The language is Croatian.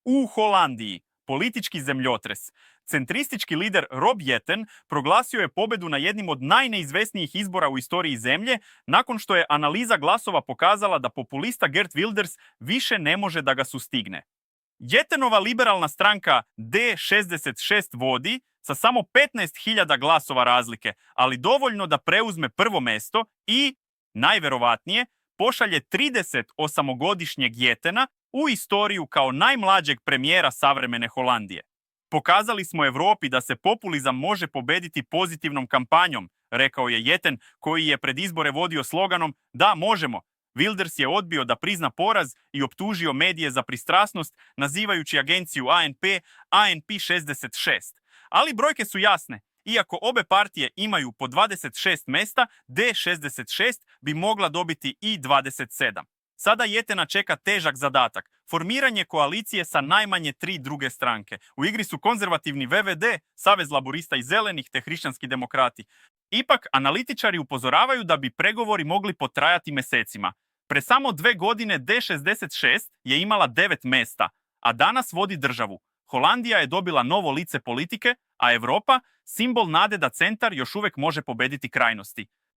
U Holandiji, politički zemljotres. Centristički lider Rob Jetten proglasio je pobjedu na jednim od najneizvesnijih izbora u istoriji zemlje nakon što je analiza glasova pokazala da populista Geert Wilders više ne može da ga sustigne. Jettenova liberalna stranka D66 vodi sa samo 15.000 glasova razlike, ali dovoljno da preuzme prvo mesto i, najverovatnije, pošalje 38-godišnjeg Jettena u istoriju kao najmlađeg premijera savremene Holandije. Pokazali smo Europi da se populizam može pobediti pozitivnom kampanjom, rekao je Jetten, koji je pred izbore vodio sloganom "Da, možemo". Wilders je odbio da prizna poraz i optužio medije za pristrasnost, nazivajući agenciju ANP 66. Ali brojke su jasne. Iako obe partije imaju po 26 mesta, D66 bi mogla dobiti i 27. Sada Jettena čeka težak zadatak, formiranje koalicije sa najmanje 3 druge stranke. U igri su konzervativni VVD, Savez laburista i zelenih te hrišćanski demokrati. Ipak, analitičari upozoravaju da bi pregovori mogli potrajati mesecima. Pre samo 2 godine D66 je imala 9 mesta, a danas vodi državu. Holandija je dobila novo lice politike, a Europa simbol nade da centar još uvek može pobediti krajnosti.